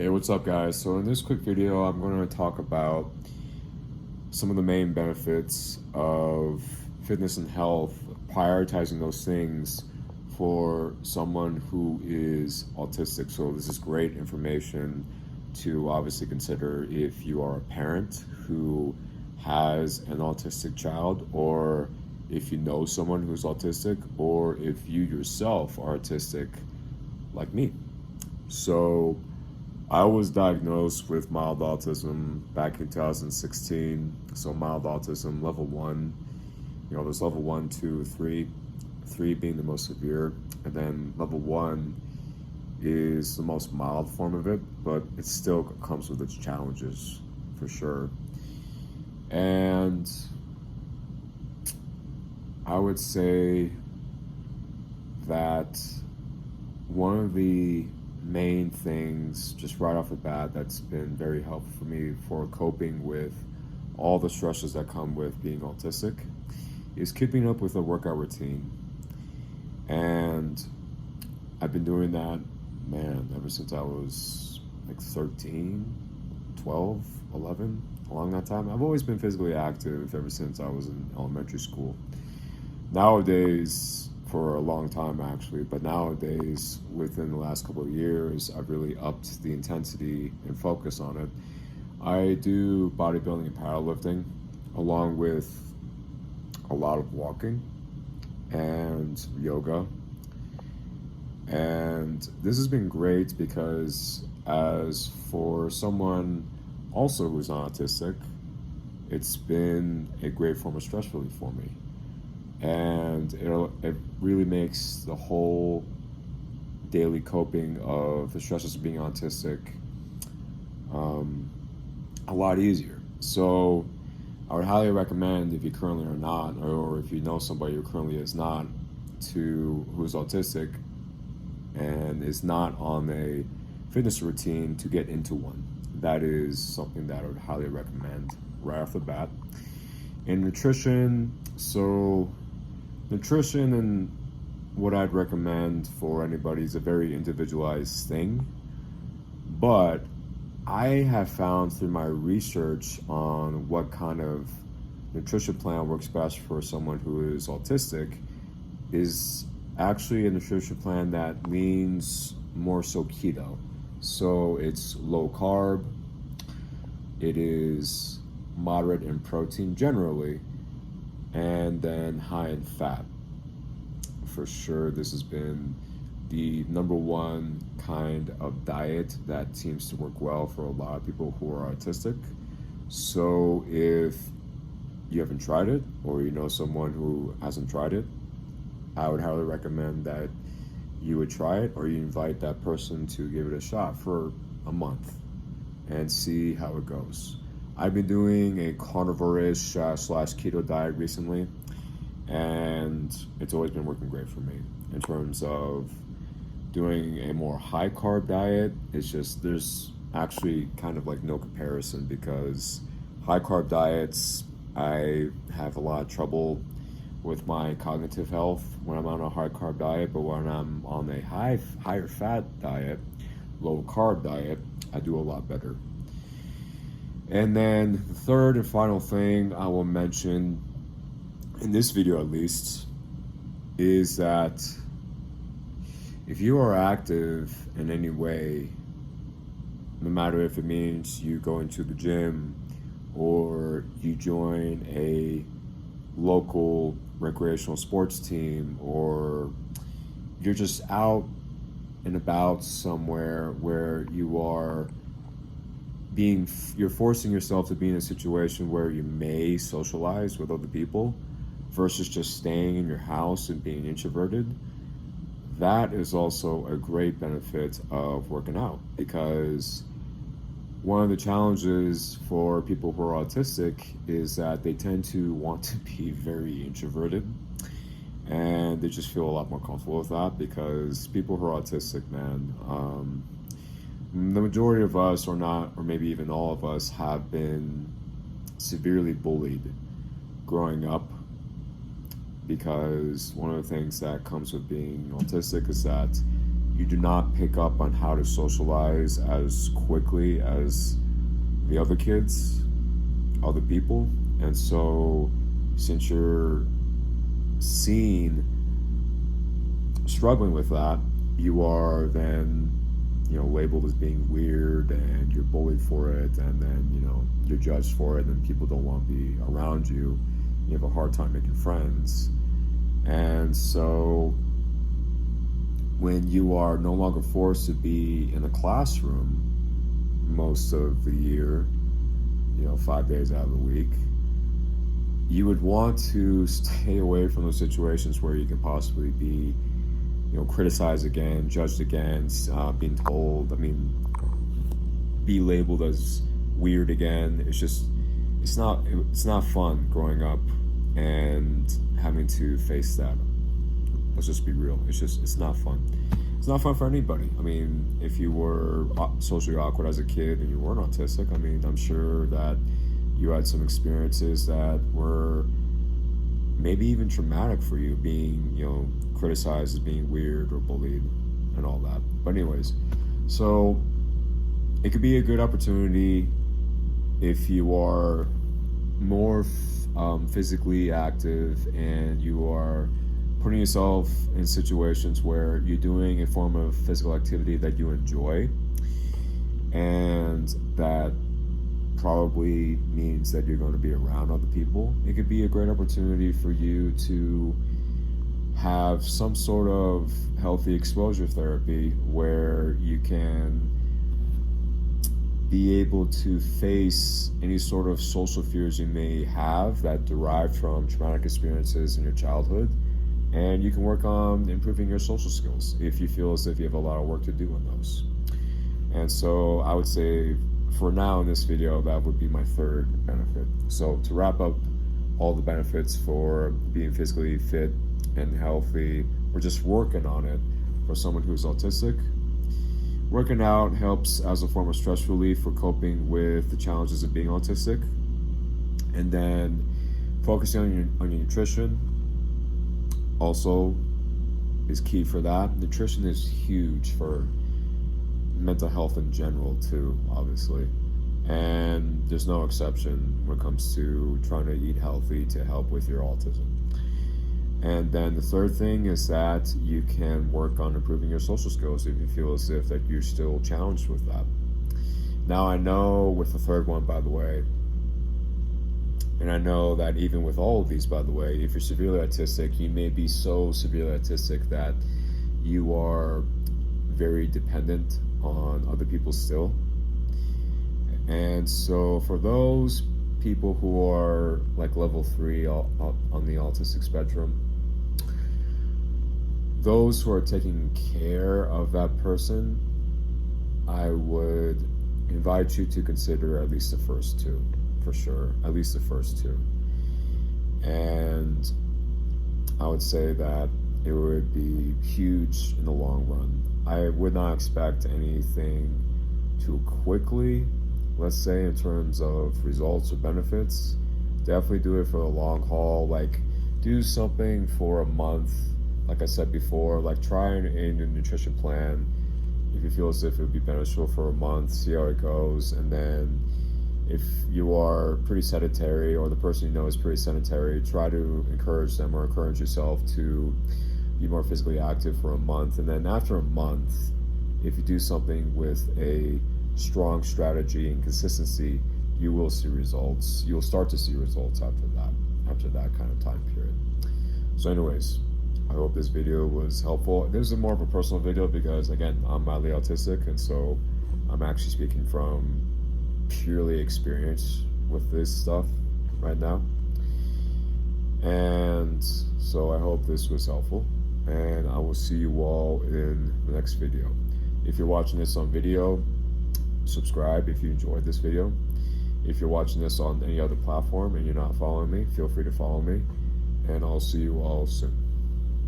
Hey, what's up, guys? So in this quick video, I'm going to talk about some of the main benefits of fitness and health, prioritizing those things for someone who is autistic. So this is great information to obviously consider if you are a parent who has an autistic child, or if you know someone who's autistic, or if you yourself are autistic like me. So I was diagnosed with mild autism back in 2016. So mild autism, level one. There's level one, two, three. Three being the most severe, and then level one is the most mild form of it, but it still comes with its challenges, for sure. And I would say that one of the main things, just right off the bat, that's been very helpful for me for coping with all the stresses that come with being autistic is keeping up with a workout routine. And I've been doing that, man, ever since I was like 13, 12, 11, along that time. I've always been physically active ever since I was in elementary school. Nowadays, for a long time actually, but nowadays, within the last couple of years, I've really upped the intensity and focus on it. I do bodybuilding and powerlifting, along with a lot of walking and yoga. And this has been great because, as for someone also who's not autistic, it's been a great form of stress relief for me. And it really makes the whole daily coping of the stresses of being autistic a lot easier. So I would highly recommend, if you currently are not, or if you know somebody who currently is not, who's autistic and is not on a fitness routine, to get into one. That is something that I would highly recommend right off the bat. And nutrition, nutrition and what I'd recommend for anybody is a very individualized thing. But I have found through my research on what kind of nutrition plan works best for someone who is autistic is actually a nutrition plan that leans more so keto. So it's low carb, it is moderate in protein generally, and then high in fat. For sure, this has been the number one kind of diet that seems to work well for a lot of people who are autistic. So if you haven't tried it, or you know someone who hasn't tried it, I would highly recommend that you would try it, or you invite that person to give it a shot for a month and see how it goes. I've been doing a carnivore-ish slash keto diet recently, and it's always been working great for me. In terms of doing a more high carb diet, it's just, there's actually kind of like no comparison, because high carb diets, I have a lot of trouble with my cognitive health when I'm on a high carb diet, but when I'm on a higher fat diet, low carb diet, I do a lot better. And then the third and final thing I will mention, in this video at least, is that if you are active in any way, no matter if it means you go into the gym or you join a local recreational sports team, or you're just out and about somewhere where you're forcing yourself to be in a situation where you may socialize with other people versus just staying in your house and being introverted, that is also a great benefit of working out. Because one of the challenges for people who are autistic is that they tend to want to be very introverted, and they just feel a lot more comfortable with that, because people who are autistic, man, the majority of us, or not, or maybe even all of us, have been severely bullied growing up, because one of the things that comes with being autistic is that you do not pick up on how to socialize as quickly as the other kids, other people. And so since you're seen struggling with that, you are then, labeled as being weird, and you're bullied for it, and then, you're judged for it, and people don't want to be around you. You have a hard time making friends. And so when you are no longer forced to be in a classroom most of the year, 5 days out of the week, you would want to stay away from those situations where you can possibly be, criticized again, judged against, being told, be labeled as weird again. It's not fun growing up and having to face that. Let's just be real. It's not fun. It's not fun for anybody. If you were socially awkward as a kid and you weren't autistic, I'm sure that you had some experiences that were maybe even traumatic for you, being, criticized as being weird or bullied and all that. But anyways, so it could be a good opportunity if you are more physically active and you are putting yourself in situations where you're doing a form of physical activity that you enjoy, and that probably means that you're going to be around other people. It could be a great opportunity for you to have some sort of healthy exposure therapy where you can be able to face any sort of social fears you may have that derive from traumatic experiences in your childhood. And you can work on improving your social skills if you feel as if you have a lot of work to do on those. And so I would say for now in this video, that would be my third benefit. So to wrap up all the benefits for being physically fit and healthy, or just working on it for someone who's autistic, working out helps as a form of stress relief for coping with the challenges of being autistic. And then focusing on your nutrition also is key for that. Nutrition is huge for mental health in general too, obviously. And there's no exception when it comes to trying to eat healthy to help with your autism. And then the third thing is that you can work on improving your social skills if you feel as if that you're still challenged with that. Now I know with the third one, by the way, and I know that even with all of these, by the way, if you're severely autistic, you may be so severely autistic that you are very dependent on other people still. And so for those people who are like level 3 on the autistic spectrum, those who are taking care of that person, I would invite you to consider at least the first two, for sure, at least the first two. And I would say that it would be huge in the long run. I would not expect anything too quickly, let's say, in terms of results or benefits. Definitely do it for the long haul. Like, do something for a month. Like I said before, like try a nutrition plan if you feel as if it would be beneficial for a month, see how it goes. And then if you are pretty sedentary, or the person you know is pretty sedentary, try to encourage them or encourage yourself to be more physically active for a month. And then after a month, if you do something with a strong strategy and consistency, you will see results. You'll start to see results after that kind of time period. So anyways, I hope this video was helpful. This is more of a personal video because, again, I'm mildly autistic, and so I'm actually speaking from purely experience with this stuff right now. And so I hope this was helpful, and I will see you all in the next video. If you're watching this on video, subscribe if you enjoyed this video. If you're watching this on any other platform and you're not following me, feel free to follow me, and I'll see you all soon.